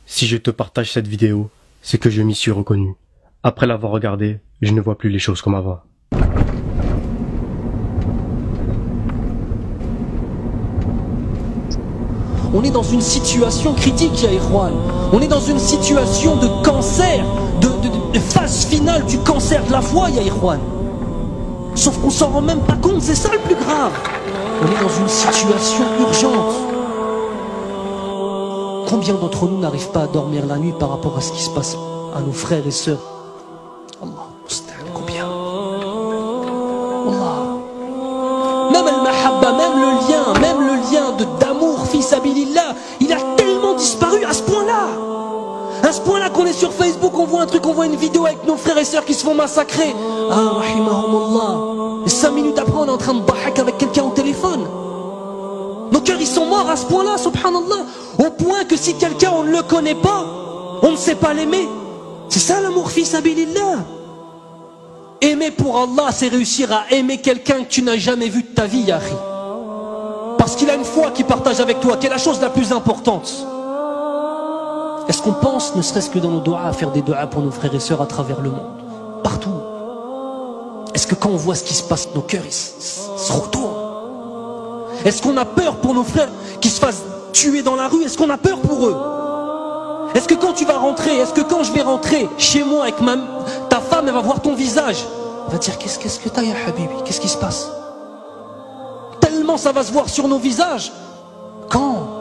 Si je te partage cette vidéo, c'est que je m'y suis reconnu. Après l'avoir regardée, je ne vois plus les choses comme avant. On est dans une situation critique, ya Ikhwan. On est dans une situation de cancer, de phase finale du cancer de la foi, ya Ikhwan. Sauf qu'on s'en rend même pas compte, c'est ça le plus grave. On est dans une situation urgente. Combien d'entre nous n'arrivent pas à dormir la nuit par rapport à ce qui se passe à nos frères et sœurs? Allah, combien? Allah. Même al-mahabba, même le lien d'amour, fils abilillah, il a tellement disparu à ce point-là. À ce point-là qu'on est sur Facebook, on voit un truc, on voit une vidéo avec nos frères et sœurs qui se font massacrer. Ah, rahimahumullah. Et 5 minutes après, on est en train de bahak avec quelqu'un au téléphone. Nos cœurs, ils sont morts à ce point-là, subhanallah. Au point que si quelqu'un, on ne le connaît pas, on ne sait pas l'aimer. C'est ça l'amour fils abilillah. Aimer pour Allah, c'est réussir à aimer quelqu'un que tu n'as jamais vu de ta vie, Yahri. Parce qu'il a une foi qu'il partage avec toi, qui est la chose la plus importante. Est-ce qu'on pense, ne serait-ce que dans nos doigts, à faire des doigts pour nos frères et sœurs à travers le monde? Partout. Est-ce que quand on voit ce qui se passe, nos cœurs ils se retournent? Est-ce qu'on a peur pour nos frères qui se fassent tuer dans la rue? Est-ce qu'on a peur pour eux? Est-ce que quand tu vas rentrer, est-ce que quand je vais rentrer chez moi avec ta femme, elle va voir ton visage, elle va dire qu'est-ce que t'as, ya Habibi? Qu'est-ce qui se passe? Tellement ça va se voir sur nos visages. Quand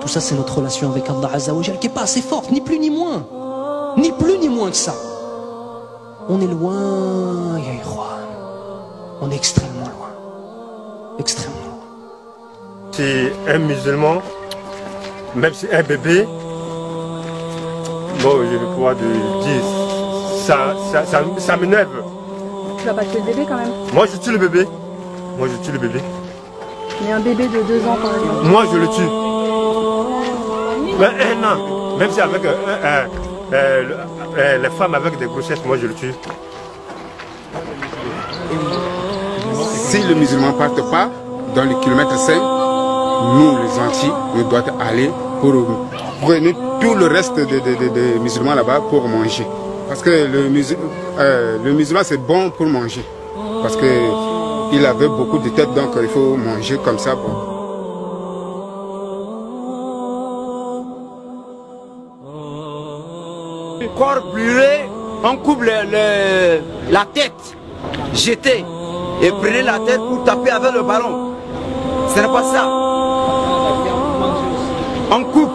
tout ça, c'est notre relation avec Allah Azza wa Jal qui n'est pas assez forte, ni plus ni moins. Ni plus ni moins que ça. On est loin, ya Ikhwan. On est extrêmement loin. Extrêmement loin. C'est un musulman, même si un bébé, bon, je vais pouvoir te dire, ça m'énerve. Tu vas pas tuer le bébé quand même? Moi, je tue le bébé. Moi, je tue le bébé. Mais un bébé de 2 ans, par exemple. Moi, je le tue. Mais 1 an, même si avec les femmes avec des grossesses, moi je le tue. Si le musulman ne parte pas dans le kilomètre 5, nous les Antilles, nous devons aller pour prendre tout le reste des musulmans là-bas pour manger. Parce que le musulman c'est bon pour manger. Parce qu'il avait beaucoup de têtes, donc il faut manger comme ça. Bon. Corps brûlé, on coupe la tête, jetée, et prenez la tête pour taper avec le ballon. Ce n'est pas ça. On coupe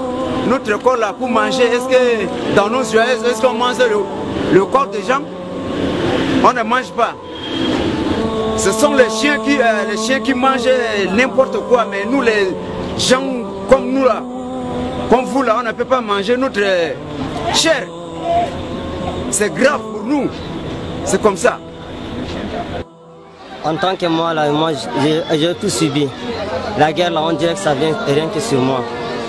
notre corps là pour manger. Est-ce que dans nos joyeuses, est-ce qu'on mange le corps des gens? On ne mange pas. Ce sont les chiens qui mangent n'importe quoi, mais nous les gens comme nous là, comme vous là, on ne peut pas manger notre chair. C'est grave pour nous, c'est comme ça. En tant que moi, là, j'ai tout subi. La guerre, là, on dirait que ça vient rien que sur moi.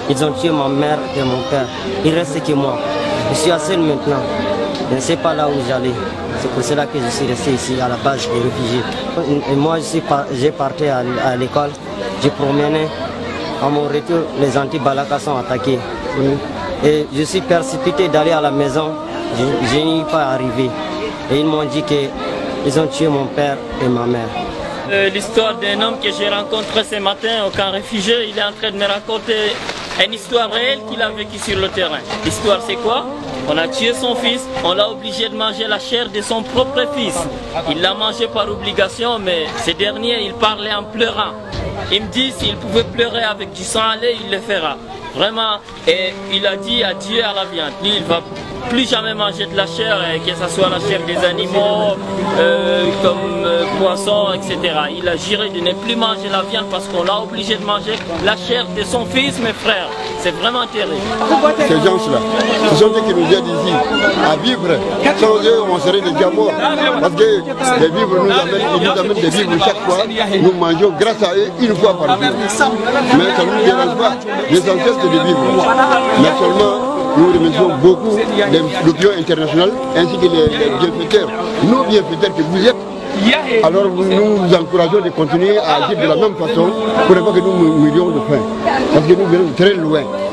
Ils ont tué ma mère et mon père. Il reste que moi. Je suis assez seul maintenant. Je ne sais pas là où j'allais. C'est pour cela que je suis resté ici, à la base des réfugiés. Et moi, j'ai parti à l'école. J'ai promené. À mon retour, les anti-Balaka sont attaqués. Et je suis précipité d'aller à la maison. Je n'y suis pas arrivé. Et ils m'ont dit qu'ils ont tué mon père et ma mère. L'histoire d'un homme que j'ai rencontré ce matin au camp réfugié, il est en train de me raconter une histoire réelle qu'il a vécue sur le terrain. L'histoire c'est quoi? On a tué son fils, on l'a obligé de manger la chair de son propre fils. Il l'a mangé par obligation, mais ce dernier, il parlait en pleurant. Il me dit s'il pouvait pleurer avec du sang à lait, il le fera. Vraiment, et il a dit adieu à la viande. Lui, il va plus jamais manger de la chair, que ce soit la chair des animaux, comme poissons, etc. Il a juré de ne plus manger la viande parce qu'on l'a obligé de manger la chair de son fils, mes frères. C'est vraiment terrible. Ces gens-là, ce sont ceux qui nous aident ici à vivre. Sans eux, on serait déjà morts. Parce que les vivres ils nous amènent des vivres chaque fois. Nous mangeons grâce à eux une fois par jour. Mais ça ne nous dérange pas. L'essentiel c'est de vivre. Mais seulement, nous remercions beaucoup l'opinion internationale ainsi que les bienfaiteurs. Nos bienfaiteurs que vous êtes. Alors nous vous encourageons de continuer à agir de la même façon pour ne pas que nous mourions de faim. Parce que nous venons très loin.